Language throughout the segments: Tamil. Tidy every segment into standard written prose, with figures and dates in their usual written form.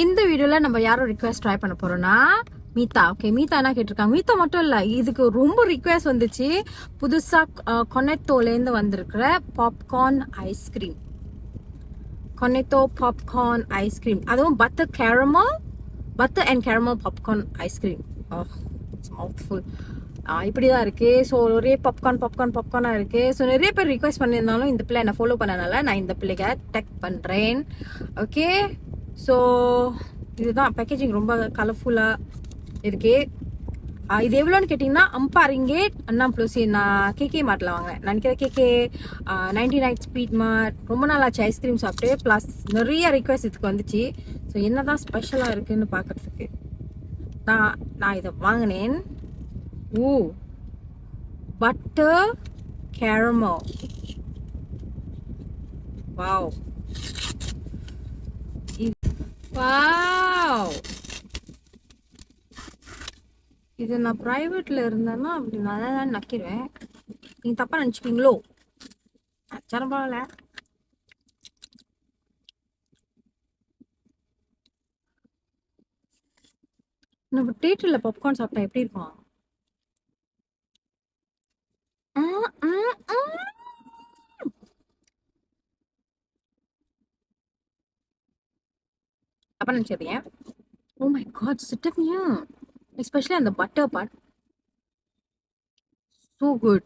இந்த வீடியோல நம்ம யாரும் ரிக்வெஸ்ட் ட்ரை பண்ண போறோம்னா மீதா. ஓகே, மீதா என்ன கேட்டிருக்காங்க? மீதா மட்டும் இல்ல, இதுக்கு ரொம்ப ரிக்வெஸ்ட் வந்துச்சு. புதுசா கொனெத்தோல இருந்து வந்திருக்கிற popcorn ice cream, Cornetto popcorn ice cream, அதுவும் butter caramel, butter and caramel popcorn ice cream. It's mouthful. இப்படிதான் இருக்கு. ஸோ ஒரே பாப்கார்னா இருக்கு. ஸோ நிறைய பேர் ரிக்வெஸ்ட் பண்ணியிருந்தாலும் இந்த பிள்ளை என்ன ஃபாலோ பண்ணனால நான் இந்த பிள்ளைக்கு டெக் பண்றேன். ஓகே, ஸோ இதுதான் பேக்கேஜிங், ரொம்ப கலர்ஃபுல்லா இருக்கு. இது எவ்வளோன்னு கேட்டிங்கன்னா அம்பாரிங்கேட் அண்ணா ப்ளஸ் நான் கேகே மார்ட்டில் வாங்கினேன். நினைக்கிறேன் கேகே 99 ஸ்பீட் மார்ட். ரொம்ப நாள் ஆச்சு ஐஸ்கிரீம் சாப்பிட்டு. ப்ளஸ் நிறைய ரிக்வெஸ்ட் இதுக்கு வந்துச்சு. ஸோ என்னதான் ஸ்பெஷலாக இருக்குன்னு பார்க்கறதுக்கு நான் இதை வாங்கினேன். ஓ, பட்டர் கேரமல். வாவ் வாவ், இது நான் பிரைவேட்ல இருந்தேன்னா அப்படி நல்லா தான் நக்கிறேன். நீங்க தப்பா நினைச்சுப்பீங்களோ? பரவாயில்ல. நம்ம தியேட்டர்ல பாப்கார்ன் சாப்பிட்டா எப்படி இருக்கும்? தப்பா நினைச்சிருப்பீங்க. Oh my God, sit up here. Especially அந்த butter part, so good.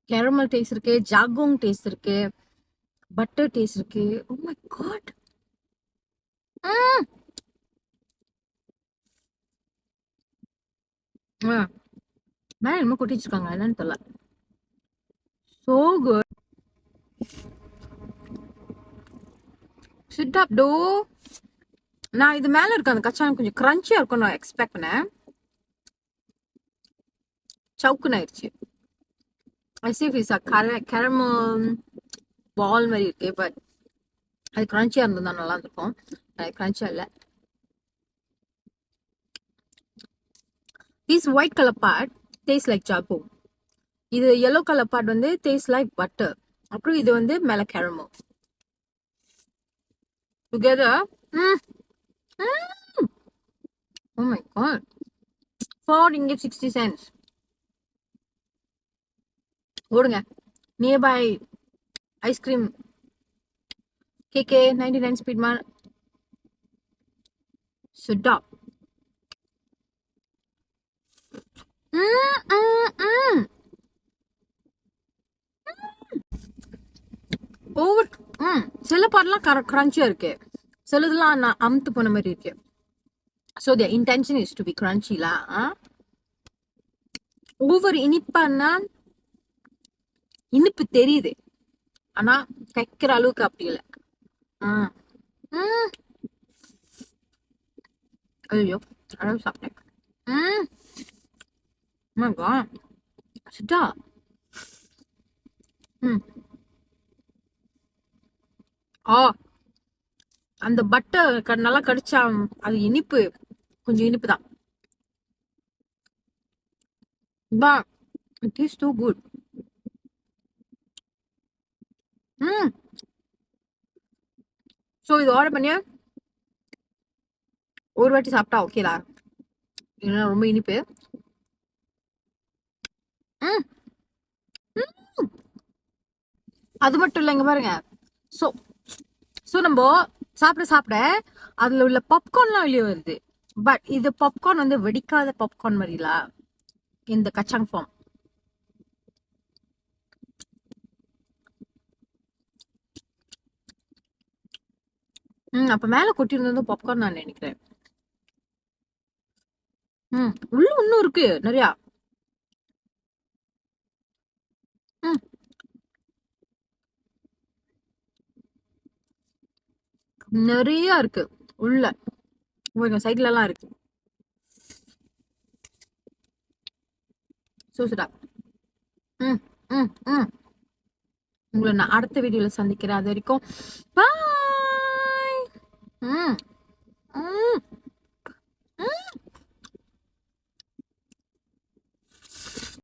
Caramel taste இருக்கு, ஜாகோங் டேஸ்ட் இருக்கு, பட்டர் டேஸ்ட் இருக்கு. Oh my God. மேல என்னமோ கொட்டி வச்சிருக்காங்க, என்னன்னு தெரியல. So good. Sit up, do. நான் இது மேல இருக்க அந்த கச்சான் கொஞ்சம் கிரன்ச்சியா இருக்கும் நான் எக்ஸ்பெக்ட் பண்ணேன். சவுக்குன்னு ஆயிடுச்சு. ஐ see if it's a caramel பால் மாதிரி இருக்கு, பட் அது கிரன்ச்சியா இருந்தா நல்லா இருந்திருக்கும். அது கிரன்ச்சியா இல்ல. This white color part tastes like charcoal. இது yellow color part வந்து taste like butter. அப்புறம் இது வந்து மேல caramel. Together, oh my god, 4 ringgit 60 cents. ஓடுங்க, நியர்பை ஐஸ்கிரீம் கேகே 99 ஸ்பீட் மார்ட். சுடாப். ஓவர். சில பார்ட்லாம் கிரன்ச்சியா இருக்கு, சிலதுலாம் நான் அமுத்து போன மாதிரி இருக்கு. So the intention is to be கிரன்ச்சிலா. ஓவர் இனிப்பானா இனிப்பு தெரியுது, ஆனா கைக்கிற அளவுக்கு அப்படி இல்லை. ஐயோ, அளவு சாப்பிட்டேன். சுட்டா. அந்த பட்டர் நல்லா கடிச்சா அது இனிப்பு, கொஞ்சம் இனிப்பு தான். But it is too good. So இது ஆர்டர் பண்ணியா ஒரு வாட்டி சாப்பிட்டா ஓகேலா, இல்லைன்னா ரொம்ப இனிப்பு. அது மட்டும் இல்லை, இங்க பாருங்க. ஸோ ஸோ நம்ம சாப்பிட அதுல உள்ள பாப்கார்ன்லாம் வெளியே வருது. பட் இது பாப்கார்ன் வந்து வெடிக்காத பாப்கார்ன் மாதிரில இந்த கச்சாங் ஃபார்ம். அப்ப மேல கொட்டிருந்தது பாப்கார்ன் நான் நினைக்கிறேன். உள்ள இன்னும் இருக்கு நிறையா. நிறைய இருக்கு உள்ள, சைட்ல எல்லாம் இருக்கு. சூசுடா. உங்களை நான் அடுத்த வீடியோல சந்திக்கிறேன். அது வரைக்கும் பாய்.